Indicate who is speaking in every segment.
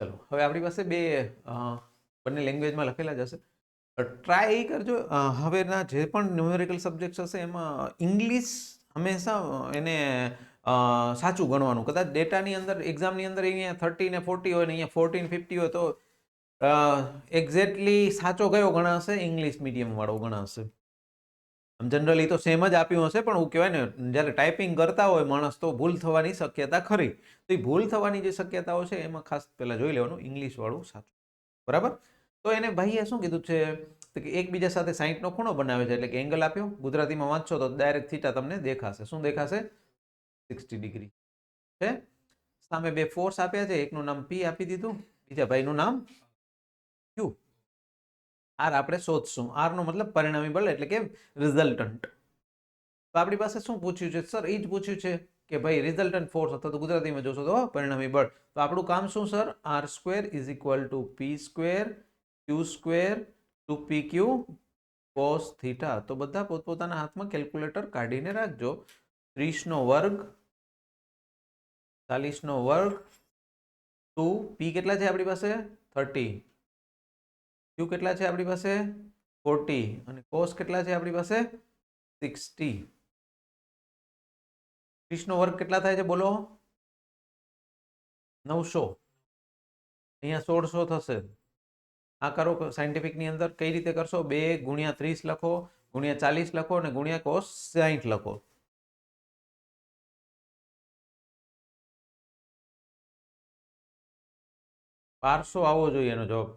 Speaker 1: ચલો હવે આપણી પાસે બંને લેંગ્વેજમાં લખેલા જ હશે. ટ્રાય એ કરજો હવેના જે પણ ન્યુમેરિકલ સબ્જેક્ટ હશે એમાં ઇંગ્લિશ હંમેશા એને સાચું ગણવાનું. કદાચ ડેટાની અંદર એક્ઝામની અંદર અહીંયા 30 ને 40 હોય ને અહીંયા 40 ને 50 હોય તો એક્ઝેક્ટલી સાચો કયો ગણાશે? ઇંગ્લિશ મીડિયમ વાળો ગણાશે. જનરલી તો સેમ જ આપ્યું હશે, પણ એવું કહેવાય ને જ્યારે ટાઈપિંગ કરતા હોય માણસ તો ભૂલ થવાની શક્યતા ખરી. તો એ ભૂલ થવાની જે શક્યતાઓ છે એમાં ખાસ પહેલાં જોઈ લેવાનું ઇંગ્લિશ વાળું સાચું. બરાબર. તો એને ભાઈએ શું કીધું છે કે એકબીજા સાથે 60નો ખૂણો બનાવે છે, એટલે કે એંગલ આપ્યો. ગુજરાતીમાં વાંચશો તો ડાયરેક્ટ થીટા તમને દેખાશે. શું દેખાશે? 60 ડિગ્રી છે. સામે બે ફોર્સ આપ્યા છે, એકનું નામ પી આપી દીધું, બીજા ભાઈનું નામ ક્યુ. આર આપણે શોધશું. આર નો મતલબ પરિણામી બળ એટલે કે રિઝલ્ટન્ટ. તો આપણી પાસે શું પૂછ્યું છે સર? એ જ પૂછ્યું છે કે ભાઈ રિઝલ્ટન્ટ ફોર્સ, અથવા તો ગુજરાતીમાં જોશો તો પરિણામી બળ. તો આપણું કામ શું sir? R square is equal to P square Q square 2pq cos theta. તો બધા પોતપોતાના હાથમાં કેલ્ક્યુલેટર કાઢીને રાખજો. 30નો વર્ગ 40નો વર્ગ 2 પી કેટલા છે આપણી પાસે? 30. ક્યુ કેટલા છે આપણી પાસે? 40. અને કોસ કેટલા છે આપણી પાસે? 60. 30નો વર્ગ કેટલા થાય છે બોલો? 900. અહીંયા 1600 થશે. આ કરો સાયન્ટિફિકની અંદર. કઈ રીતે કરશો? 2 ગુણ્યા 30 લખો, ગુણ્યા 40 લખો અને ગુણ્યા કોસ 60 લખો. $1200 આવવો જોઈએ એનો જવાબ.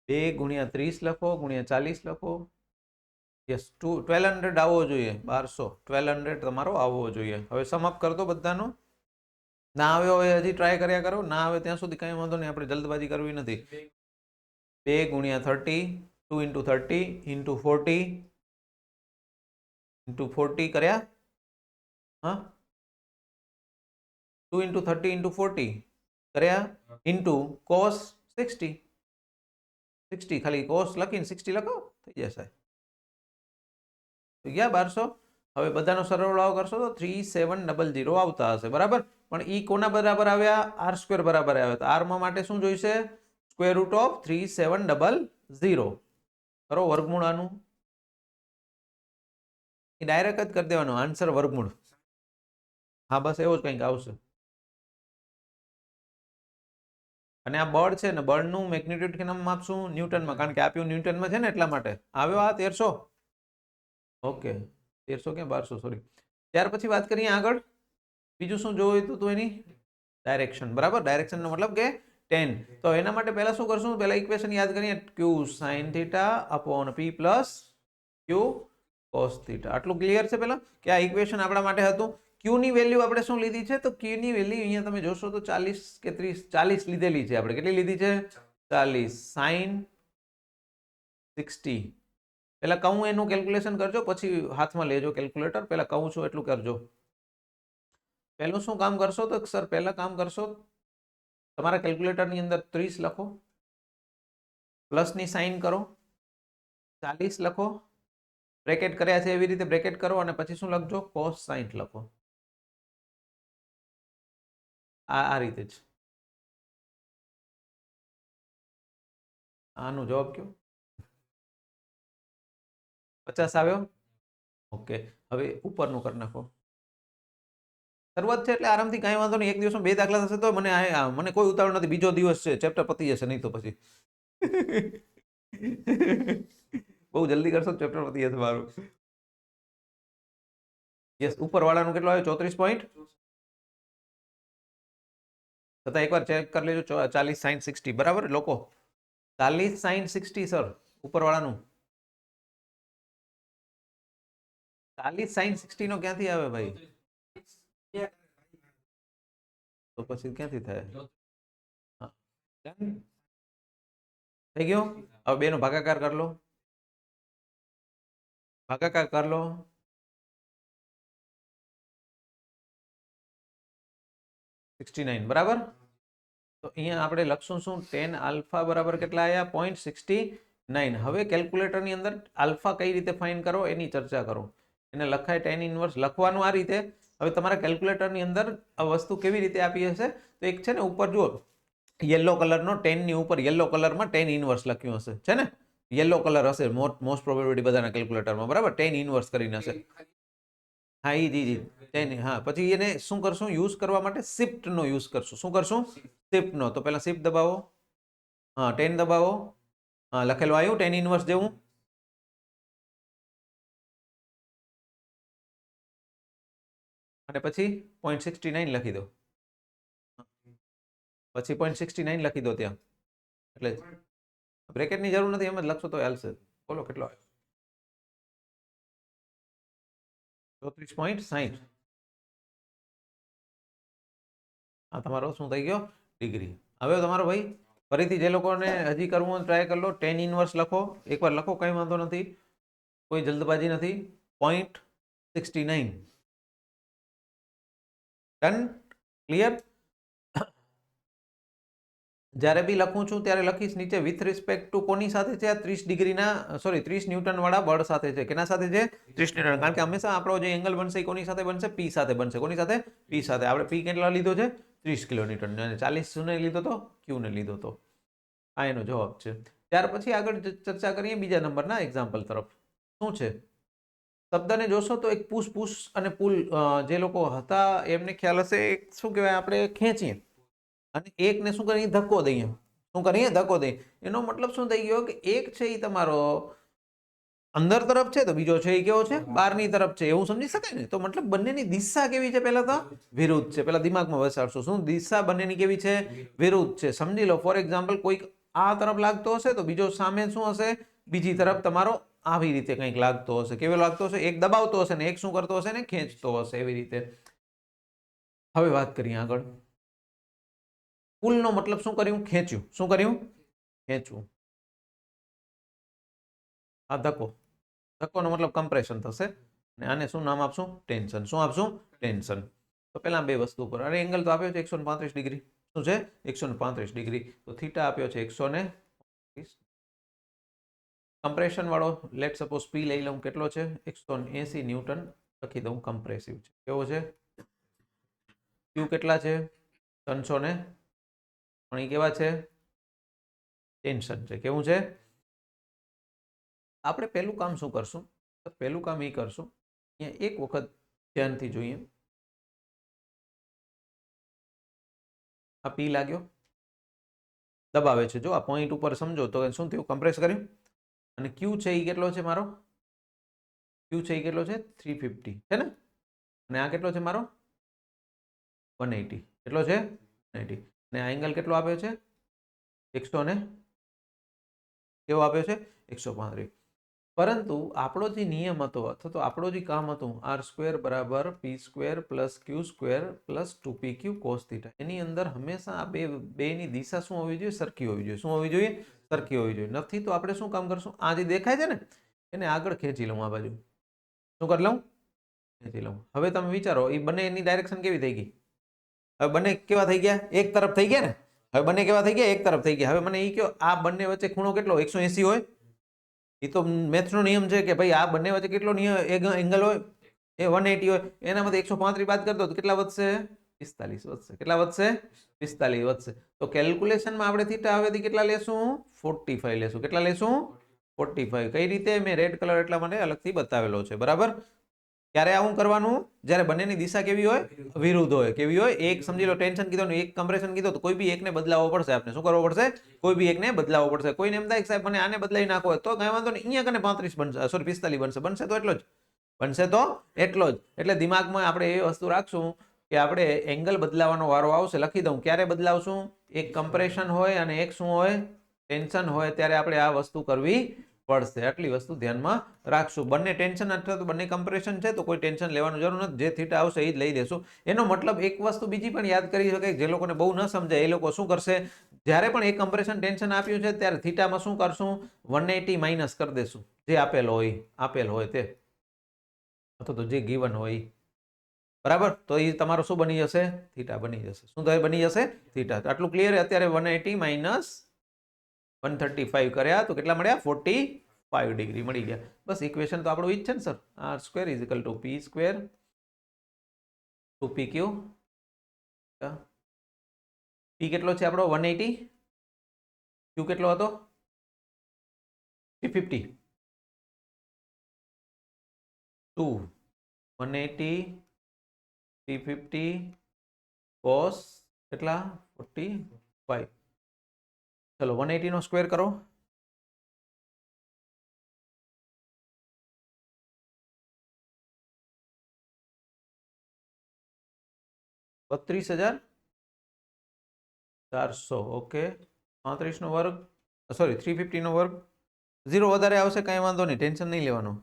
Speaker 1: બે ગુણ્યા 30 લખો, ગુણ્યા 40 લખો. યસ, 1200 આવવો જોઈએ. 1200 તમારો આવવો જોઈએ. હવે સમાપ્ત કરી દો બધાનો. ના આવ્યો હોય હજી ટ્રાય કર્યા કરો. ના આવે ત્યાં સુધી કઈ વાંધો નહીં, આપણે જલ્દબાજી કરવી નથી. 2 ગુણ્યા 30, 2 ઇન્ટુ 30 ઇન્ટુ 40 ઇન્ટુ 40 કર્યા. હા, 2 ઇન્ટુ 30 ઇન્ટુ 40 કર્યા, ઇન્ટુ કોસ 60. 60 ખાલી કોસ લખીને 60 લખો, થઈ જશે. ગયા 1200. હવે બધાનો સરવાળો કરશો તો 3700 આવતા હશે. બરાબર. પણ ઈ કોના બરાબર આવ્યા? આર સ્ક્વેર બરાબર આવ્યા. તો આરમાં માટે શું જોઈશે? Square root of 3700. કરો વર્ગમૂળ આનું. એ ડાયરેક્ટ જ કરી દેવાનો આન્સર વર્ગમૂળ. હા, બસ એવો જ કંઈક આવશે. અને આ બળ છે ને, બળનું મેગ્નિટ્યુડ કેનામાં માપશું? ન્યૂટનમાં, કારણ કે આપ્યું ન્યૂટનમાં છે ને એટલા માટે આવ્યો આ 1300. ઓકે, 1300 કે 1200, સોરી. ત્યાર પછી વાત કરીએ આગળ. બીજું શું જોયું હતું એની? ડાયરેક્શન. બરાબર. ડાયરેક્શનનો મતલબ કે tan. તો એના માટે પહેલા શું કરશું? પહેલા ઇક્વેશન યાદ કરીએ. q sin theta upon p plus q cos theta. આટલું ક્લિયર છે પહેલા કે આ ઇક્વેશન આપણા માટે હતું. q ની વેલ્યુ આપણે શું લીધી છે? તો q ની વેલ્યુ અહીંયા તમે જોશો તો 40 કે 30, 40 લીધેલી છે આપણે. કેટલી લીધી છે? 40 sin 60. પહેલા કહું એનું કેલ્ક્યુલેશન કરજો, પછી હાથમાં લેજો કેલ્ક્યુલેટર. પહેલા કહું છું એટલું કરજો. પહેલું શું કામ કરશો? તો સર પહેલા કામ કરશો, તમારા કેલ્ક્યુલેટરની અંદર 30 લખો, પ્લસની સાઇન કરો, 40 લખો, બ્રેકેટ કર્યા છે એવી રીતે બ્રેકેટ કરો, અને પછી શું લખજો? cos 60 લખો. આ રીતે જ. આનો જવાબ કયો? 50 આવ્યો. ઓકે, હવે ઉપરનું કરી નાખો. શરૂઆત છે એટલે આરામથી કાંઈ વાંધો નહીં. એક દિવસમાં 2 દાખલા થશે તો મને કોઈ ઉતાવળ નથી. બીજો દિવસ છે, ચેપ્ટર પતી જશે. નહીં તો પછી બહુ જલ્દી કરશો ચેપ્ટર પતી જશે મારું. યસ, ઉપરવાળાનું કેટલો આવ્યો? 34 પોઈન્ટ. છતાં એકવાર ચેક કરી લેજો. 40 sin 60. બરાબર લોકો? 40 sin 60 સર ઉપરવાળાનું. 40 sin 60 નો ક્યાંથી આવે ભાઈ? તો પછી ક્યાંથી થાય? થઈ ગયો. હવે બેનો ભાગાકાર કરી લો. ભાગાકાર કરી લો. બરાબર. તો અહીંયા આપણે લખશું શું? tan આલ્ફા બરાબર કેટલા આવ્યા? 0.69. હવે કેલ્ક્યુલેટરની અંદર આલ્ફા કઈ રીતે ફાઇન્ડ કરો એની ચર્ચા કરો. એને લખાય tan ઇનવર્સ. લખવાનું આ રીતે હવે તમારા કેલ્ક્યુલેટરની અંદર આ વસ્તુ કેવી રીતે આપી હશે તો એક છે ને ઉપર જુઓ યલો કલરનો 10 ની ઉપર યલો કલરમાં 10 ઇનવર્સ લખ્યું હશે છે ને યલો કલર હશે મોસ્ટ પ્રોબેબિલિટી બધાના કેલ્ક્યુલેટરમાં બરાબર 10 ઇનવર્સ કરીને હશે હા ઈ જી 10 હા પછી એને શું કરશું યુઝ કરવા માટે શિફ્ટ નો યુઝ કરશું શું કરશું શિફ્ટ નો તો પહેલા શિફ્ટ દબાવો હા 10 દબાવો હા લખેલું આવ્યું 10 ઇનવર્સ જેવું અને પછી 0.69 લખી દો પછી 0.69 લખી દો ત્યાં એટલે બ્રેકેટની જરૂર નથી એમ જ લખશો તો હાલશે બોલો કેટલો આવ્યો 34.60 આ તમારો શું થઈ ગયો ડિગ્રી હવે તમારો ભાઈ ફરીથી જે લોકોને હજી કરવું હોય ટ્રાય કરી લો 10 ઇનવર્સ લખો એકવાર લખો કંઈ વાંધો નથી કોઈ જલ્દબાજી નથી 0.69 ડન ક્લિયર જ્યારે બી લખું છું ત્યારે લખીશ નીચે વિથ રિસ્પેક્ટ ટુ કોની સાથે છે આ 30 ડિગ્રીના સોરી 30 ન્યૂટન વાળા બળ સાથે છે કેના સાથે છે 30 ન્યૂટન કારણ કે હંમેશા આપણો જે એંગલ બનશે એ કોની સાથે બનશે પી સાથે બનશે કોની સાથે પી સાથે આપણે પી કેટલા લીધો છે 30 કિલોન્યુટન અને 40 ને લીધો તો ક્યુ ને લીધો તો આ એનો જવાબ છે ત્યાર પછી આગળ ચર્ચા કરીએ બીજા નંબરના એક્ઝામ્પલ તરફ શું છે શબ્દને જોશો તો એક પુશ પુશ અને પુલ જે લોકો હતા એમને ખ્યાલ હશે શું કહેવાય આપણે ખેંચીએ અને એકને શું કરીએ ધક્કો દઈએ શું કરીએ ધક્કો દઈએ એનો મતલબ શું થઈ ગયો કે એક છે એ તમારો અંદર તરફ છે તો બીજો છે એ કેવો છે બહારની તરફ છે એવું સમજી શકાય ને તો મતલબ બંનેની દિશા કેવી છે પહેલા તો વિરુદ્ધ છે પહેલા દિમાગમાં બેસાડશો શું દિશા બંનેની કેવી છે વિરુદ્ધ છે સમજી લો ફોર એક્ઝામ્પલ કોઈક આ તરફ લાગતો હશે તો બીજો સામે શું હશે બીજી તરફ તમારો આવી રીતે કંઈક લાગતો હશે કેવો લાગતો હશે એક દબાવતો હશે ને એક શું કરતો હશે ને ખેંચતો હશે એવી રીતે હવે વાત કરીએ આગળ પુલનો મતલબ શું કર્યું ખેંચ્યું શું કર્યું ખેંચવું આ ધક્કોનો મતલબ કમ્પ્રેશન થશે અને આને શું નામ આપશું ટેન્શન શું આપશું ટેન્શન તો પહેલા બે વસ્તુ પર અરે એંગલ તો આપ્યો છે 135 ડિગ્રી શું છે 135 ડિગ્રી તો થીટા આપ્યો છે 130 કમ્પ્રેશન વાળો લેટ સપોઝ પી લઈ લઉં કેટલો છે 180 ન્યૂટન લખી દઉં કમ્પ્રેસિવ છે કેવો છે ક્યુ કેટલા છે 300 પણ એ કેવા છે ટેન્શન છે કેવું છે આપણે પહેલું કામ શું કરશું પહેલું કામ એ કરશું અહીંયા એક વખત ધ્યાનથી જોઈએ આ પી લાગ્યો દબાવે છે જો આ પોઈન્ટ ઉપર સમજો તો શું થયું કમ્પ્રેસ કર્યું અને ક્યુ છે એ કેટલો છે મારો ક્યુ છે એ કેટલો છે 350 છે ને અને આ કેટલો છે મારો 180 કેટલો છે 180 અને આ એંગલ કેટલો આપ્યો છે 100 ને કેવો આપ્યો છે 135 પરંતુ આપણો જે નિયમ હતો અથવા તો આપણો જે કામ હતું r² બરાબર p² plus q² plus 2pq cos θ એની અંદર હંમેશા આ બેની દિશા શું હોવી જોઈએ સરખી હોવી જોઈએ શું હોવી જોઈએ સરખી હોવી જોઈએ નથી તો આપણે શું કામ કરશું આ જે દેખાય છે ને એને આગળ ખેંચી લઉં આ બાજુ શું કરી લઉં ખેંચી લઉં હવે તમે વિચારો એ બંને એની ડાયરેક્શન કેવી થઈ ગઈ હવે બંને કેવા થઈ ગયા એક તરફ થઈ ગયા ને હવે બંને કેવા થઈ ગયા એક તરફ થઈ ગયા હવે મને એ કહો આ બંને વચ્ચે ખૂણો કેટલો 180 હોય એ તો મેથ્સનો નિયમ છે કે ભાઈ આ બંને વચ્ચે કેટલો એંગલ હોય એ 180 હોય એનામાંથી 135 બાદ કરી દો તો કેટલા વધશે 45 વધશે કેટલા વધશે 45 વધશે તો કેલ્ક્યુલેશનમાં આપણે થીટા હવેથી કેટલા લેશું 45 લેશું કેટલા લેશું 45 કઈ રીતે મેં રેડ કલર એટલા માટે અલગથી બતાવેલો છે બરાબર ક્યારે આવું કરવાનું જ્યારે બંનેની દિશા કેવી હોય વિરુદ્ધ હોય કેવી હોય એક સમજી લો ટેન્શન કીધો ને એક કમ્પ્રેશન કીધો તો કોઈ બી એકને બદલાવવો પડશે આપણે શું કરવો પડશે કોઈ બી એકને બદલાવવો પડશે કોઈને એમ થાય કે સાહેબ મને આને બદલાવી નાખો તો કઈ વાંધો નહીં અહીંયા કને 35 બનશે સોરી 45 બનશે બનશે તો એટલો જ બનશે તો એટલો જ એટલે દિમાગમાં આપણે એ વસ્તુ રાખશું કે આપણે એંગલ બદલાવાનો વારો આવશે લખી દઉં ક્યારે બદલાવશું એક કમ્પ્રેશન હોય અને એક શું હોય ટેન્શન હોય ત્યારે આપણે આ વસ્તુ કરવી પડશે આટલી વસ્તુ ધ્યાનમાં રાખશું બંને ટેન્શન અથવા તો બંને કમ્પ્રેશન છે તો કોઈ ટેન્શન લેવાનું જરૂર નથી જે થીટા આવશે એ જ લઈ દેશું એનો મતલબ એક વસ્તુ બીજી પણ યાદ કરી શકાય જે લોકોને બહુ ન સમજાય એ લોકો શું કરશે જ્યારે પણ એક કમ્પ્રેશન ટેન્શન આપ્યું છે ત્યારે થીટામાં શું કરશું 180 માઇનસ કરી દેશું જે આપેલ હોય તે અથવા તો જે ગીવન હોય બરાબર તો એ તમારો શું બની જશે થીટા બની જશે શું બની જશે થીટા આટલું ક્લિયર અત્યારે 180 માઇનસ 135 કર્યા તો કેટલા મળ્યા 45 ડિગ્રી મળી ગયા બસ ઇક્વેશન તો આપણું ઈ જ છે ને sir r² = p² 2 PQ P કેટલો છે આપણો 180 Q કેટલો હતો 350 2 180 350 cos કેટલા 45 ચલો 180 નો સ્ક્વેર કરો 32,400 ઓકે 35 નો વર્ગ સોરી 350 નો વર્ગ 0 વધારે આવશે કાંઈ વાંધો નહીં ટેન્શન નહીં લેવાનું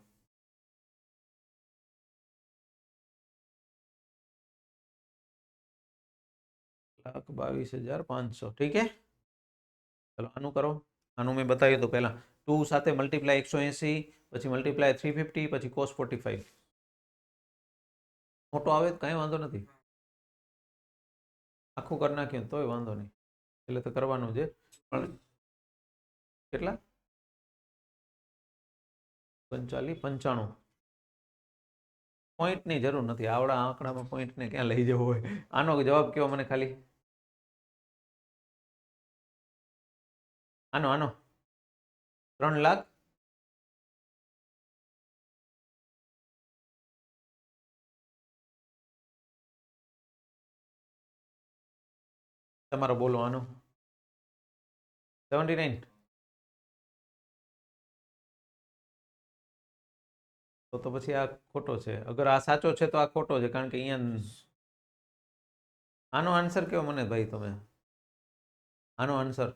Speaker 1: $1,22,500 ઠીક है ચલો આનું કરો આનું મેં બતાવ્યું તો પહેલા 2 સાથે મલ્ટીપ્લાય 180 પછી મલ્ટીપ્લાય 350 પછી cos 45 મોટો આવે તો કાંઈ વાંધો નથી આખું કરી નાખ્યું તોય વાંધો નહીં એટલે તો કરવાનું છે પણ કેટલા 45 95 પોઈન્ટની જરૂર નથી આવડા આંકડામાં પોઈન્ટને ક્યાં લઈ જવો હોય આનો જવાબ કયો મને ખાલી આનો આનો 3 લાખ તમારો બોલો આનો 79 તો પછી આ ખોટો છે અગર આ સાચો છે તો આ ખોટો છે કારણ કે અહીંયા આનો આન્સર કયો મને ભાઈ તમે આનો આન્સર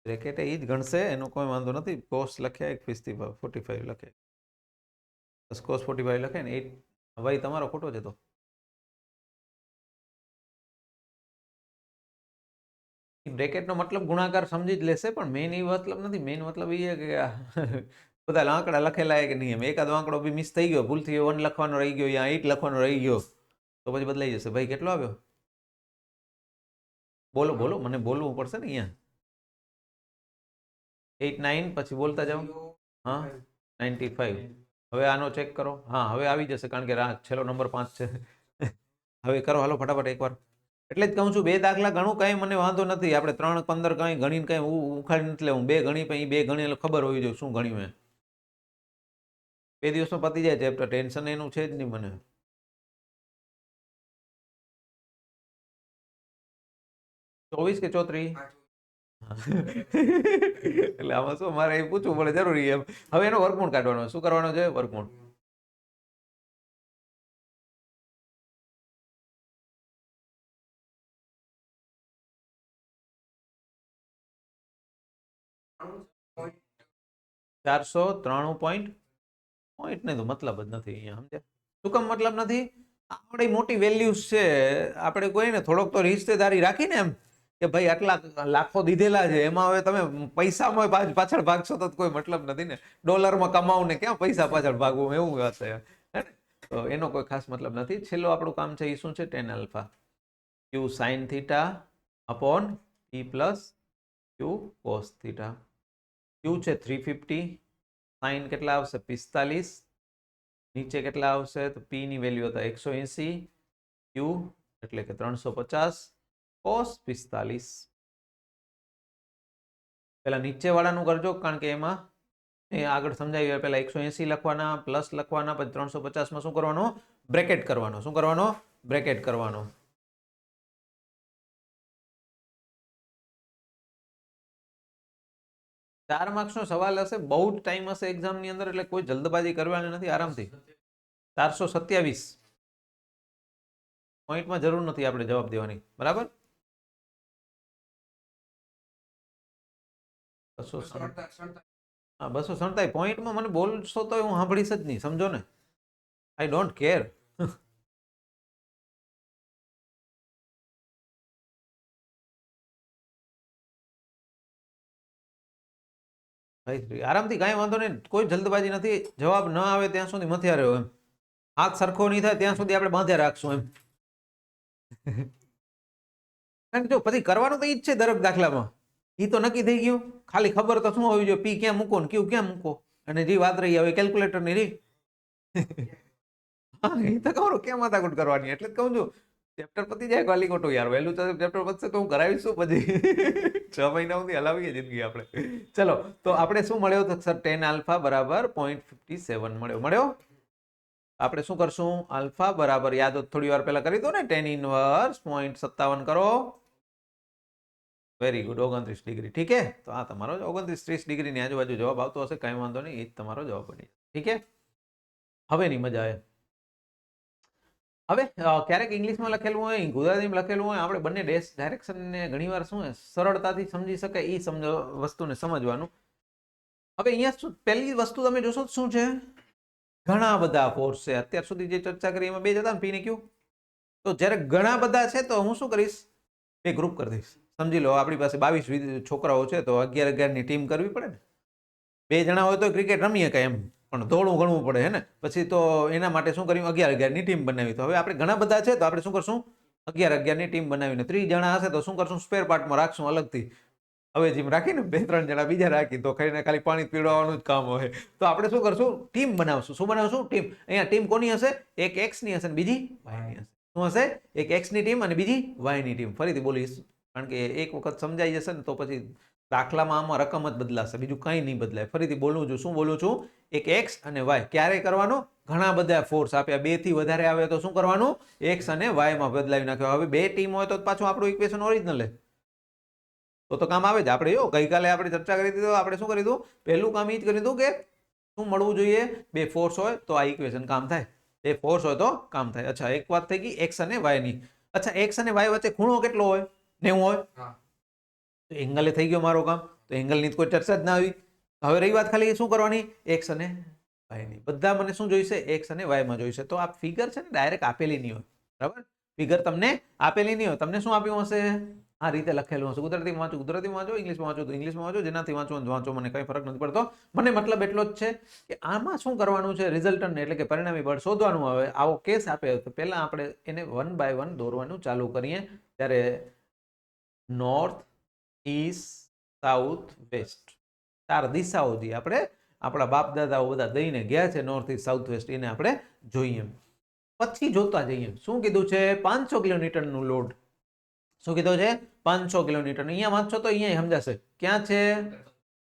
Speaker 1: બ્રેકેટ એ જ ગણશે એનો કોઈ વાંધો નથી કોસ લખ્યા 45 લખે કોસ 45 લખે ને 8 ભાઈ તમારો ખોટો છે તો બ્રેકેટનો મતલબ ગુણાકાર સમજી જ લેશે પણ મેઇન એ મતલબ નથી મેઇન મતલબ એ કે બધા આંકડા લખેલા કે નહીં એમ એકાદ આંકડો બી મિસ થઈ ગયો ભૂલથી 1 લખવાનો રહી ગયો યા 8 લખવાનો રહી ગયો તો પછી બદલાઈ જશે ભાઈ કેટલો આવ્યો બોલો બોલો મને બોલવું પડશે ને અહીંયા 89 પછી બોલતા જાઓ હા 95 હવે આનો ચેક કરો હા હવે આવી જશે કારણ કે છેલ્લો નંબર 5 છે હવે કરો હાલો ફટાફટ એકવાર એટલે જ કહું છું બે દાખલા ગણું કાંઈ મને વાંધો નથી આપણે 3 15 કાંઈ ગણીને કાંઈ ઉખાડી નથી લેવું બે ગણી પછી બે ગણી એટલે ખબર હોવી જોઈએ શું ગણ્યું મેં 2 દિવસમાં પતી જાય ચેપ્ટર ટેન્શન એનું છે જ નહીં મને ચોવીસ કે 34 એટલે આમાં શું મારે એ પૂછવું પડે જરૂરી એમ હવે એનો વર્ગમૂળ કાઢવાનો શું કરવાનો છે વર્ગમૂળ પોઈન્ટ ને તો મતલબ જ નથી અહીંયા સમજ્યા શું કામ મતલબ નથી આપણી મોટી વેલ્યુઝ છે આપણે કોઈને થોડોક તો રિશ્તેદારી રાખીને એમ કે ભાઈ આટલા લાખો દીધેલા છે એમાં હવે તમે પૈસામાં પાછળ ભાગશો તો કોઈ મતલબ નથી ને ડોલરમાં કમાવું ને ક્યાં પૈસા પાછળ ભાગવું એવું વાત છે તો એનો કોઈ ખાસ મતલબ નથી છેલ્લો આપણું કામ છે એ શું છે tan alpha q sin theta upon e plus q cos theta q છે 350 sin કેટલા આવશે 45 નીચે કેટલા આવશે તો p ની વેલ્યુ હતા 180 q એટલે કે 350 cos 45 પેલા નીચે વાળાનું કરજો કારણ કે એમાં આગળ સમજાવ્યું પેલા 180 લખવાના પ્લસ લખવાના પછી 350 માં શું કરવાનું બ્રેકેટ કરવાનો શું કરવાનો બ્રેકેટ કરવાનો 4 માર્ક્સનો સવાલ હશે બહુ જ ટાઈમ હશે એક્ઝામની અંદર એટલે કોઈ જલ્દબાજી કરવાની નથી આરામથી 427 પોઈન્ટમાં જરૂર નથી આપણે જવાબ દેવાની બરાબર 247 પોઈન્ટમાં મને બોલશો તો હું સાંભળીશ જ નહીં સમજો ને આઈ ડોન્ટ કેર આરામથી કાંઈ વાંધો નહીં કોઈ જલ્દબાજી નથી જવાબ ન આવે ત્યાં સુધી મથ્યા રહ્યો એમ હાથ સરખો નહીં થાય ત્યાં સુધી આપણે બાંધ્યા રાખશું એમ કારણ કે જો પછી કરવાનું તો ઈ જ છે દરેક દાખલામાં ઈ તો નક્કી થઈ ગયું ખાલી ખબર તો શું હોવી જોઈએ પી ક્યાં મૂકો ને ક્યુ ક્યાં મૂકો અને જે વાત રહી હવે કેલ્ક્યુલેટરની રહી. હા એ તો કહું કેમ માથાકૂટ કરવાની, એટલે જ કહું છું ચેપ્ટર પતી જાય ખાલી ખોટું યાર, વહેલું તો ચેપ્ટર પતશે તો હું કરાવીશ શું પછી 6 મહિના સુધી હલાવીએ જિંદગી આપણે. ચલો તો આપણે શું મળ્યો તો સર ટેન આલ્ફા બરાબર 0.57 મળ્યો. આપણે શું કરશું, આલ્ફા બરાબર યાદ થોડી વાર પહેલા કરી દો ને, ટેન ઇનવર્સ 0.57 કરો. Very good, 29 degree. ઠીક છે, તો આ તમારો 29-30 ડિગ્રીની આજુબાજુ જવાબ આવતો હશે, કઈ વાંધો નહીં, એ જ તમારો જવાબ બની. ઠીક છે, હવે ની મજા આવે. હવે ક્યારેક ઇંગ્લિશમાં લખેલું હોય, ગુજરાતીમાં લખેલું હોય, આપણે બંને ડેશ ડાયરેક્શનને ઘણીવાર શું સરળતાથી સમજી શકાય એ વસ્તુને સમજવાનું. હવે અહીંયા શું પહેલી વસ્તુ તમે જોશો શું છે, ઘણા બધા ફોર્સ છે. અત્યાર સુધી જે ચર્ચા કરી એમાં બે જ હતા ને, પી ને ક્યુ. તો જ્યારે ઘણા બધા છે તો હું શું કરીશ, બે ગ્રુપ કરી દઈશ. સમજી લો આપણી પાસે 22 છોકરાઓ છે તો 11-11 ની ટીમ કરવી પડે ને. 2 જણા હોય તો ક્રિકેટ રમી શકાય એમ, પણ દોડવું ગણવું પડે હે ને. પછી તો એના માટે શું કર્યું, 11-11 ની ટીમ બનાવી. તો હવે આપણે ઘણા બધા છે તો આપણે શું કરશું, 11-11 ની ટીમ બનાવીને 30 જણા હશે તો શું કરશું, સ્પેર પાર્ટમાં રાખશું અલગથી. હવે જેમ રાખીને 2-3 જણા બીજા રાખી તો ખાલી પાણી પીવડાવવાનું જ કામ હોય. તો આપણે શું કરશું, ટીમ બનાવશું. શું બનાવશું, ટીમ. અહીંયા ટીમ કોની હશે, એક એક્સ ની હશે ને બીજી વાય ની હશે. શું હશે, એક એક્સ ની ટીમ અને બીજી વાય ની ટીમ. ફરીથી બોલીશ કારણ કે એક વખત સમજાઈ જશે ને તો પછી દાખલામાં આમાં રકમ જ બદલાશે, બીજું કંઈ નહીં બદલાય. ફરીથી બોલું છું, શું બોલું છું, એક એક્સ અને વાય. ક્યારે કરવાનું, ઘણા બધા ફોર્સ આપ્યા, 2 થી વધારે આવે તો શું કરવાનું, એક્સ અને વાયમાં બદલાવી નાખ્યો. હવે 2 ટીમ હોય તો પાછું આપણું ઇક્વેશન ઓરિજિનલ તો કામ આવે જ. આપણે ગઈકાલે આપણે ચર્ચા કરી દીધું, આપણે શું કરી દીધું, પહેલું કામ એ જ કરી દીધું કે શું મળવું જોઈએ, 2 ફોર્સ હોય તો આ ઇક્વેશન કામ થાય, 2 ફોર્સ હોય તો કામ થાય. અચ્છા એક વાત થઈ ગઈ એક્સ અને વાય ની. અચ્છા એક્સ અને વાય વચ્ચે ખૂણો કેટલો હોય, 90 હોય. તો એંગલે થઈ ગયો મારો કામ, તો એંગલની કોઈ ચર્ચા જ ના આવી. હવે રહી વાત ખાલી શું કરવાની, એક્સ અને વાય ની. બધા મને શું જોઈશે, એક્સ અને વાય માં જોઈશે. તો આ ફિગર છે ને ડાયરેક્ટ આપેલી નહીં હોય, બરાબર. ફિગર તમને આપેલી નહીં હોય, તમને શું આપ્યું હશે, આ રીતે લખેલું હશે. ગુજરાતીમાં વાંચો, ઇંગ્લિશમાં વાંચો તો ઇંગ્લિશમાં વાંચો, જેનાથી વાંચો મને કંઈ ફરક નથી પડતો. મને મતલબ એટલો જ છે કે આમાં શું કરવાનું છે, રિઝલ્ટન્ટ એટલે કે પરિણામી બળ શોધવાનું. આવે આવો કેસ આપે તો પહેલા આપણે એને 1 બાય 1 દોરવાનું ચાલુ કરીએ. ત્યારે નોર્થ, ઈસ્ટ, સાઉથ, વેસ્ટ 4 દિશાઓ જે આપણે આપણા બાપ દાદાઓ બધા દઈને ગયા છે, નોર્થ, ઈસ્ટ, સાઉથ, વેસ્ટ, એને આપણે જોઈએ. પછી જોતા જઈએ. શું કીધું છે, 500 કિલોમીટરનું લોડ. શું કીધું છે, 500 કિલોમીટર. અહીંયા વાંચો તો અહીંયા સમજાશે. ક્યાં છે,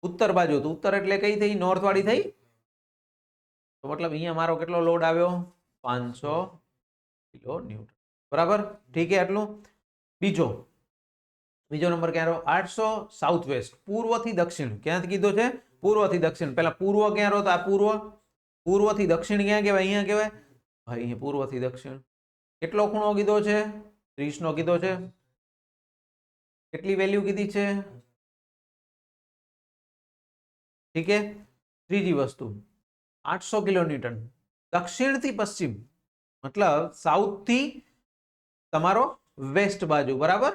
Speaker 1: ઉત્તર બાજુ. તો ઉત્તર એટલે કઈ થઈ, નોર્થ વાળી થઈ. તો મતલબ અહીંયા મારો કેટલો લોડ આવ્યો, 500 કિલો ન્યૂટન. બરાબર, ઠીક છે આટલું. બીજો નંબર ક્યાં રહ્યો, 800 સાઉથ વેસ્ટ, પૂર્વ થી દક્ષિણ. ક્યાંથી કીધો છે, પૂર્વ થી દક્ષિણ. પેલા પૂર્વ ક્યાં રહ્યો, તો આ પૂર્વ થી દક્ષિણ ક્યાં કહેવાય, અહીંયા કહેવાય. હા અહીંયા પૂર્વ થી દક્ષિણ. કેટલો ખૂણો કીધો છે, 30 નો કીધો છે. કેટલી વેલ્યુ કીધી છે, ઠીક છે. ત્રીજી વસ્તુ 800 કિલોન્યુટન દક્ષિણ થી પશ્ચિમ, મતલબ સાઉથ થી તમારો વેસ્ટ બાજુ, બરાબર.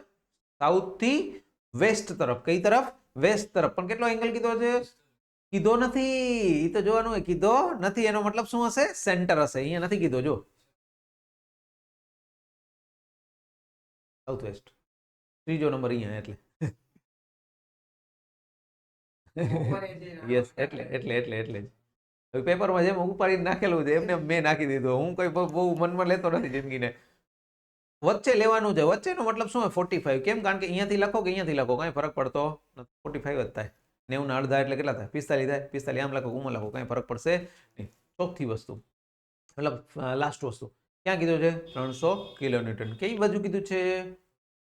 Speaker 1: સાઉથ થી વેસ્ટ તરફ. કઈ તરફ, વેસ્ટ તરફ. પણ કેટલો એંગલ કીધો છે, કીધો નથી. એ તો જોવાનું હોય, કીધો નથી એનો મતલબ શું હશે, સેન્ટર હશે. અહીંયા નથી કીધો, જો સાઉથ વેસ્ટ. ત્રીજો નંબર અહીંયા એટલે યસ એટલે પેપરમાં જેમ ઉપાડીને નાખેલું છે એમને મેં નાખી દીધું. હું કઈ બહુ મનમાં લેતો નથી જિંદગીને. વચ્ચે લેવાનું છે. વચ્ચેનો મતલબ શું હોય, 45. કેમ, કારણ કે અહીંયાથી લખો કે અહીંયાથી લખો કઈ ફરક પડતો નથી. 45 જ થાય. 90 ના અડધા એટલે કેટલા થાય, 45 થાય. 45 આમ લખો ઉમાં લખો કઈ ફરક પડશે નહીં. ચોથી વસ્તુ મતલબ લાસ્ટ વસ્તુ ક્યાં કીધું છે, 300 કિલોન્યુટન. કઈ બાજુ કીધું છે,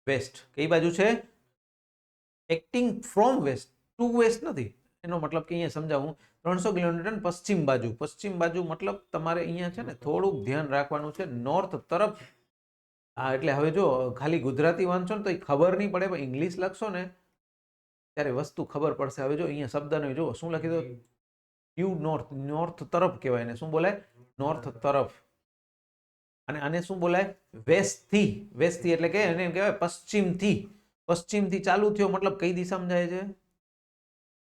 Speaker 1: વેસ્ટ. કઈ બાજુ છે, acting from west to west નથી. એનો મતલબ કે અહીંયા સમજાવું, 300 કિલોમીટર પશ્ચિમ બાજુ. પશ્ચિમ બાજુ મતલબ તમારે અહીંયા છે ને થોડુંક ધ્યાન રાખવાનું છે, નોર્થ તરફ. હા એટલે હવે જો ખાલી ગુજરાતી વાંચો ને તો એ ખબર નહીં પડે, પણ ઇંગ્લિશ લખશો ને ત્યારે વસ્તુ ખબર પડશે. હવે જો અહીંયા શબ્દને જો શું લખી દો, ડ્યુ નોર્થ. નોર્થ તરફ કહેવાય ને, શું બોલાય, નોર્થ તરફ. અને આને શું બોલાય, વેસ્ટ થી. વેસ્ટ થી એટલે કે એને એમ કહેવાય પશ્ચિમ થી. પશ્ચિમ થી ચાલુ થયો મતલબ કઈ દિશામાં જાય છે,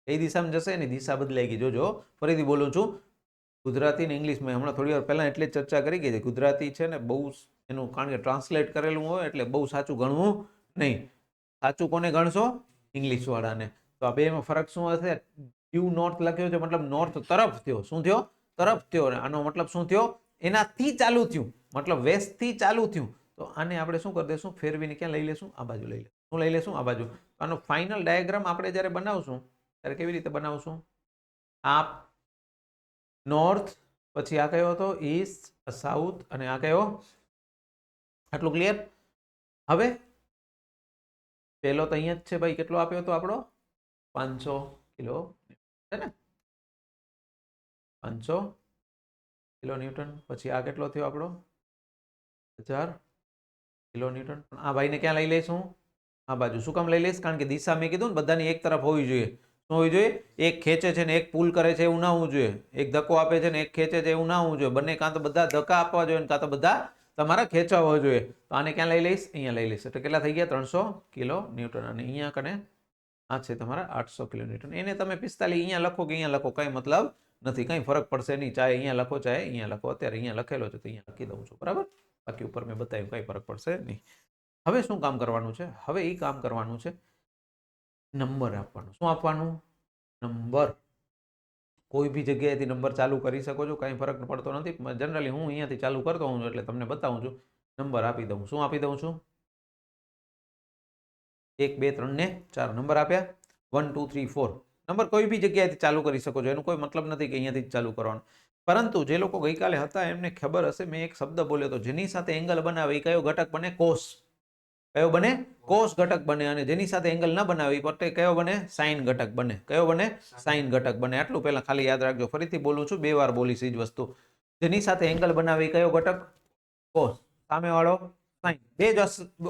Speaker 1: કઈ દિશામાં જશે એની દિશા બદલાઈ ગઈ. જોજો ફરીથી બોલું છું, ગુજરાતી ને ઇંગ્લિશ મેં હમણાં થોડી વાર પહેલા એટલે જ ચર્ચા કરી ગઈ. ગુજરાતી છે ને બહુ એનું કારણ કે ટ્રાન્સલેટ કરેલું હોય એટલે બહુ સાચું ગણવું નહીં. સાચું કોને ગણશો, ઇંગ્લિશ વાળાને. તો આ બેમાં ફરક શું હશે, ડ્યુ નોર્થ લખ્યો છે મતલબ નોર્થ તરફ થયો. શું થયો? તરફ થયો. આનો મતલબ શું થયો? એનાથી ચાલુ થયું, મતલબ વેસ્ટ થી ચાલુ થયું. તો આને આપણે શું કરી દેશું? ફેરવીને ક્યાં લઈ લેશું? આ બાજુ લઈ લેશું. શું લઈ લેશું? આ બાજુ. આનો ફાઇનલ ડાયાગ્રામ આપણે જ્યારે બનાવશું ત્યારે કેવી રીતે બનાવશું? આ નોર્થ, પછી આ કયો હતો? ઈસ્ટ, સાઉથ, અને આ કયો? આટલું ક્લિયર? હવે પેલો તો અહીંયા જ છે ભાઈ. કેટલો આપ્યો હતો આપણો? 500 કિલો છે ને, 500 કિલો ન્યૂટન. પછી આ કેટલો થયો આપણો? 1000 કિલો ન્યૂટન. આ ભાઈને ક્યાં લઈ લઈશું? આ બાજુ. શું કામ લઈ લઈશ? કારણ કે દિશા મેં કીધું ને બધાની એક તરફ હોવી જોઈએ. શું હોવી જોઈએ? એક ખેંચે છે ને એક પુલ કરે છે એવું ના હોવું જોઈએ. એક ધક્કો આપે છે ને એક ખેંચે છે એવું ના હોવું જોઈએ. બંને કાં તો બધા ધક્કા આપવા જોઈએ કાં તો બધા તમારા ખેંચાવવા જોઈએ. તો આને ક્યાં લઈ લઈશ? અહીંયા લઈ લઈશ. એટલે કેટલા થઈ ગયા? 300 કિલો ન્યૂટન. અને અહીંયા કને આ છે તમારા 800 કિલો ન્યૂટન. એને તમે 45 અહીંયા લખો કે અહીંયા લખો, કઈ મતલબ નથી, કઈ ફરક પડશે નહીં. ચાહે અહીંયા લખો ચાહે અહીંયા લખો. અત્યારે અહીંયા લખેલો છે તો અહીંયા લખી દઉં છું, બરાબર. બાકી ઉપર મેં બતાવ્યું, કઈ ફરક પડશે નહીં. હવે શું કામ કરવાનું છે? હવે એ કામ કરવાનું છે નંબર આપવાનું. શું આપવાનું? નંબર. કોઈ બી જગ્યાએથી નંબર ચાલુ કરી શકો છો, કઈ ફરક પડતો નથી. જનરલી હું અહીંયાથી ચાલુ કરતો હોઉં છું એટલે તમને બતાવું છું. નંબર આપી દઉં. શું આપી દઉં છું? 1 2 3 ને 4 નંબર આપ્યા. 1 2 3 4 નંબર કોઈ બી જગ્યાએથી ચાલુ કરી શકો છો. એનો કોઈ મતલબ નથી કે અહીંયાથી જ ચાલુ કરવાનું. પરંતુ જે લોકો ગઈકાલે હતા એમને ખબર હશે, મેં એક શબ્દ બોલ્યો હતો, જેની સાથે એંગલ બનાવે એ કયો ઘટક બને? કોસ. કયો બને? કોસ ઘટક બને. અને જેની સાથે એંગલ ન બનાવે એ પોતે કયો બને? સાઇન ઘટક બને. કયો બને? સાઇન ઘટક બને. આટલું પહેલા ખાલી યાદ રાખજો. ફરીથી બોલું છું, 2 વાર બોલીશ એ જ વસ્તુ. જેની સાથે એંગલ બનાવે એ કયો ઘટક? કોસ. સામેવાળો સાઇન. બે જ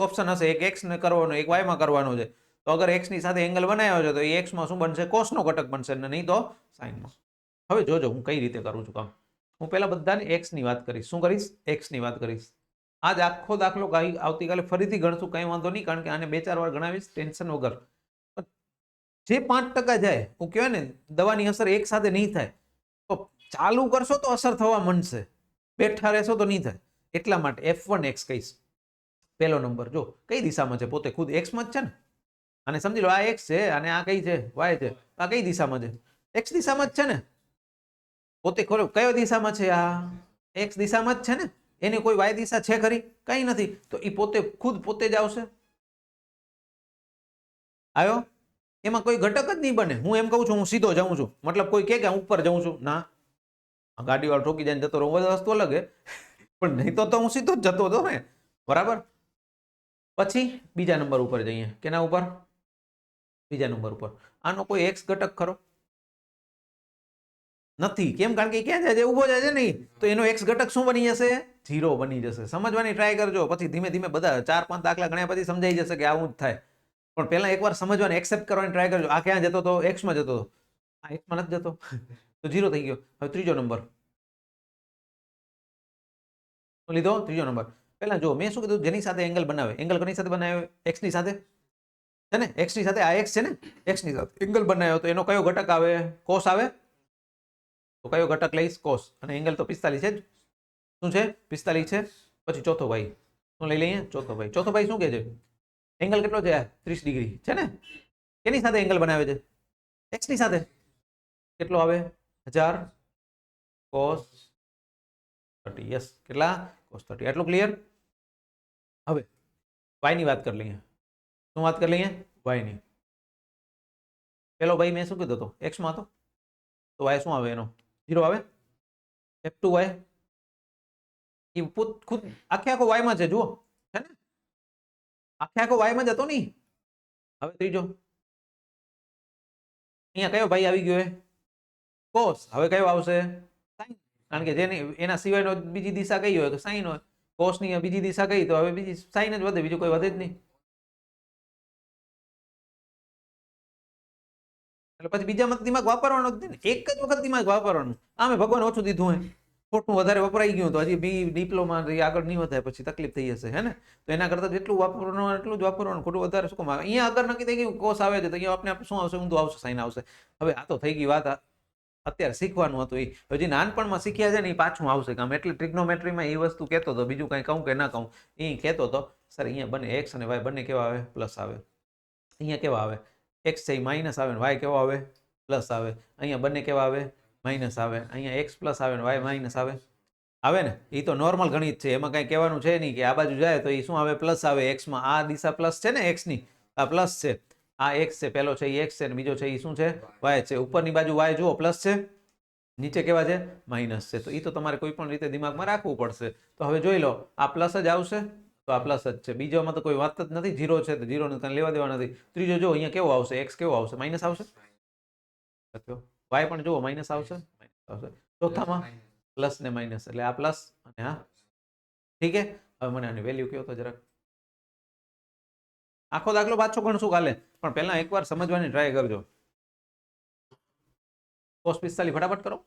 Speaker 1: ઓપ્શન હશે, એક એક્સ ને કરવાનો, એક વાય માં કરવાનો છે. તો અગર એક્સ ની સાથે એંગલ બનાવ્યો છે તો એ એક્સ માં શું બનશે? કોસ નો ઘટક બનશે, નહીં તો સાઇનમાં. હવે જોજો હું કઈ રીતે કરું છું કામ. હું પહેલા બધાને એક્સ ની વાત કરીશ. શું કરીશ? એક્સ ની વાત કરીશ. આજ આખો દાખલો આવતીકાલે ફરીથી ગણશું, કઈ વાંધો નહીં, કારણ કે આને 2-4 વાર ગણાવીશ ટેન્શન વગર. જે 5% જાય, હું કહેવાય ને દવાની અસર એક સાથે નહીં થાય. તો ચાલુ કરશો તો અસર થવા માંડશે, બેઠા રહેશો તો નહીં થાય. એટલા માટે F1 એક્સ કહીશ. પહેલો નંબર જો કઈ દિશામાં છે? પોતે ખુદ એક્સ માં જ છે ને. અને સમજી લો આ એક્સ છે અને આ કઈ છે? વાય છે. આ કઈ દિશામાં છે? એક્સ દિશામાં જ છે ને. પોતે ખોલો કયો દિશામાં છે? આ એક્સ દિશામાં જ છે ને. એની કોઈ વાય દિશા છે ખરી? કઈ નથી. તો એ પોતે ખુદ પોતે જ આવશે. આવ્યો? એમાં કોઈ ઘટક જ નહીં બને. હું એમ કહું છું હું સીધો જાઉં છું, મતલબ કોઈ કે હું ઉપર જાઉં છું, ના. ગાડી વાળો ઠોકી જાય જતો રહું વસ્તુ અલગ હે, પણ નહીં તો હું સીધો જ જતો હતો ને, બરાબર. પછી બીજા નંબર ઉપર જઈએ. કેના ઉપર? બીજા નંબર ઉપર. આનો કોઈ એક્સ ઘટક ખરો? નથી. કેમ? કારણ કે ક્યાં જાય છે? ઉભો જાય છે નહીં. તો એનો એક્સ ઘટક શું બની જશે? 0 બની જશે. સમજવાની ટ્રાય કરજો. પછી ધીમે ધીમે બધા 4-5 દાખલા ગણ્યા પછી સમજાઈ જશે કે આવું જ થાય. પણ પહેલા એકવાર સમજવાની, એક્સેપ્ટ કરવાની ટ્રાય કરજો. આ ક્યાં જતો હતો? એક્સ માં જતો હતો. આ એક્સ માં નથી જતો તો 0 થઈ ગયો. હવે ત્રીજો નંબર લીધો. ત્રીજો નંબર પહેલા જો મેં શું કીધું? જેની સાથે એંગલ બનાવે. એંગલ કોની સાથે બનાવે? એક્સ ની સાથે છે ને. એક્સ ની સાથે આ એક્સ છે ને, એક્સ ની સાથે એંગલ બનાવ્યો તો એનો કયો ઘટક આવે? કોસ આવે. તો કયો ઘટક લઈશ? કોસ. અને એંગલ તો 45 છે જ. શું છે? 45 છે. પછી ચોથો ભાઈ શું લઈ લઈએ? ચોથો ભાઈ. ચોથો ભાઈ શું કહે છે? એંગલ કેટલો છે? 30 ડિગ્રી છે ને. કેની સાથે એંગલ બનાવે છે? એક્સ ની સાથે. કેટલો આવે? 1000 cos 30. યસ. કેટલા? cos 30. આટલું ક્લિયર? હવે y ની વાત કરી લઈએ. શું વાત કરી લઈએ? y ની. પેલો ભાઈ મેં શું કીધું હતો? x માં હતો. તો y શું આવે? એનો 0 આવે. f2y એ ખુદ આખે આખો y માં છે. જુઓ છે ને, આખે આખો y માં જ હતો નહીં. હવે ત્રીજો અહીંયા કયો ભાઈ આવી ગયો? કોસ. હવે કયો આવશે? સાઇન. કારણ કે જેની એના સિવાયનો બીજી દિશા કઈ હોય? તો સાઇન હોય. કોસ ની બીજી દિશા કઈ? તો હવે બીજી સાઇન જ વધે, બીજું કોઈ વધે જ નહીં. એટલે પછી બીજા દિમાગ વાપરવાનો જ નહીં. એક જ વખત દિમાગ વાપરવાનું. આમે ભગવાન ઓછું દીધું હે, ખોટું વધારે વપરાઈ ગયું તો હજી બી ડિપ્લોમા આગળ નહીં વધારે, પછી તકલીફ થઈ જશે, હે ને. તો એના કરતા જેટલું વાપરવાનું એટલું જ વાપરવાનું. ખોટું વધારે શું કામ આવે? અહીંયા આગળ નક્કી થઈ ગયું કોસ આવે છે તો અહીંયા આપણે શું આવશે? ઊંધું આવશે, સાઇન આવશે. હવે આ તો થઈ ગઈ વાત. અત્યારે શીખવાનું હતું એ. હજી નાનપણમાં શીખ્યા છે ને એ પાછું આવશે કામ. એટલે ટ્રિગ્નોમેટ્રીમાં એ વસ્તુ કહેતો હતો. બીજું કંઈ કહું કે ના કહું એ કહેતો હતો. સર અહીંયા બંને એક્સ અને વાય બંને કેવા આવે? પ્લસ આવે. અહીંયા કેવા આવે? એક્સ છે એ માઇનસ આવે ને વાય કેવો આવે? પ્લસ આવે, અહીંયા બંને કેવા આવે માઇનસ આવે, અહીંયા એક્સ પ્લસ આવે ને વાય માઇનસ આવે ને. એ તો નોર્મલ ગણિત છે, એમાં કાંઈ કહેવાનું છે નહીં કે આ બાજુ જાય તો એ શું આવે પ્લસ આવે એક્સમાં. આ દિશા પ્લસ છે ને એક્સની, આ પ્લસ છે, આ એક્સ છે, પહેલો છે એ એક્સ છે ને બીજો છે એ શું છે વાય છે. ઉપરની બાજુ વાય જુઓ પ્લસ છે, નીચે કેવા છે માઇનસ છે. તો એ તો તમારે કોઈ પણ રીતે દિમાગમાં રાખવું પડશે. તો હવે જોઈ લો આ પ્લસ જ આવશે તો આ પ્લસ જ છે, બીજામાં તો કોઈ વાત જ નથી, જીરો છે તો જીરોને કાંઈ લેવા દેવા નથી. ત્રીજો જો અહીંયા કેવો આવશે એક્સ કેવો આવશે માઇનસ આવશે, વાય પણ જુઓ માઇનસ આવશે, ચોથામાં પ્લસ ને માઇનસ એટલે આ પ્લસ અને આ ઠીક છે. હવે મને આની વેલ્યુ કયો તો જરાક, આખો દાખલો પાછો ગણશું કાલે, પણ પહેલા એકવાર સમજવાની ટ્રાય કરજો. cos 45 ફટાફટ કરો,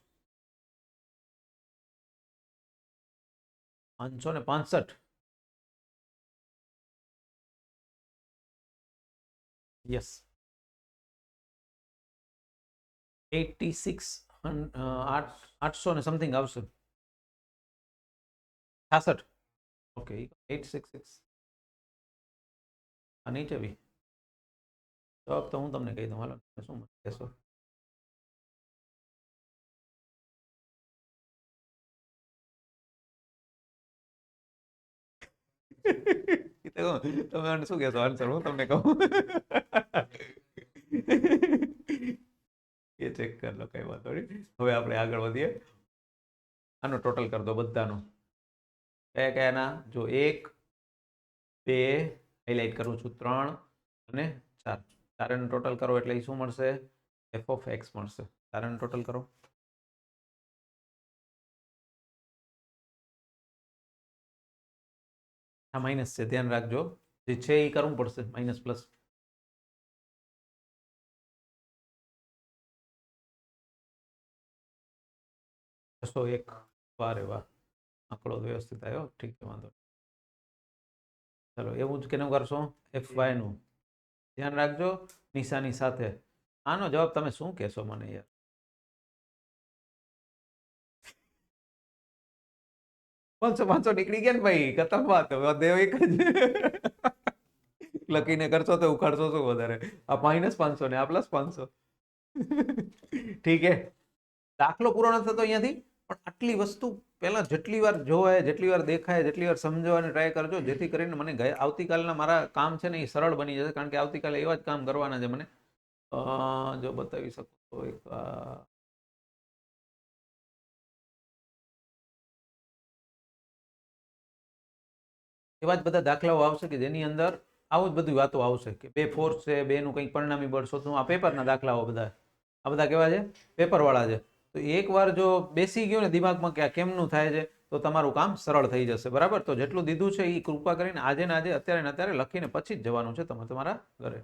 Speaker 1: 565 યસ 86 800 ને સમથિંગ આવશે, 66 ઓકે 866 આ નીચે બી જવાબ તો હું તમને કહી દઉં, હાલો શું કહેશો. તમે મને શું કહેશો આન્સર હું તમને કહું. એ ચેક કરી લો કઈ વાંધો નહીં. હવે આપણે આગળ વધીએ, આનો ટોટલ કરી દો બધાનો, કયા કયાના જો 1 2 હાઇલાઇટ કરું છું 3 અને 4, ચારેનું ટોટલ કરો એટલે શું મળશે એફ ઓફ એક્સ મળશે. ચારેનું ટોટલ કરો, આ માઇનસ છે ધ્યાન રાખજો, જે છે એ કરવું પડશે માઇનસ પ્લસ. છસો એક, વારે વાહ આંકડો વ્યવસ્થિત આવ્યો, ઠીક છે વાંધો. ચલો એવું જ કેનું કરશો એફ વાય નું ધ્યાન રાખજો નિશાની સાથે. આનો જવાબ તમે શું કહેશો મને યાર, 500 નીકળી ગયા ને ભાઈ, ખતમ વાત, દેવ એક જ લખીને કરશો તો ઉખાડશો શું વધારે, આ -500 ને આ +500 ઠીક હે. દાખલો પૂરો નથી થતો અહીંયાથી, પણ આટલી વસ્તુ પહેલા જેટલી વાર જોવાય, જેટલી વાર દેખાય, જેટલી વાર સમજવાની ટ્રાય કરજો, જેથી કરીને મને આવતીકાલના મારા કામ છે ને એ સરળ બની જશે. કારણ કે આવતીકાલે એવા જ કામ કરવાના છે મને. જો બતાવી શકું તો એક એવા જ બધા દાખલાઓ આવશે કે જેની અંદર આવું જ બધી વાતો આવશે કે બે ફોર્સ છે, બેનું કંઈક પરિણામી બળ શોધવું. આ પેપરના દાખલાઓ બધા, આ બધા કેવા છે પેપરવાળા છે. તો એકવાર જો બેસી ગયો ને દિમાગમાં કે આ કેમનું થાય છે તો તમારું કામ સરળ થઈ જશે. બરાબર, તો જેટલું દીધું છે એ કૃપા કરીને આજે ને આજે અત્યારે ને અત્યારે લખીને પછી જ જવાનું છે તમારા ઘરે.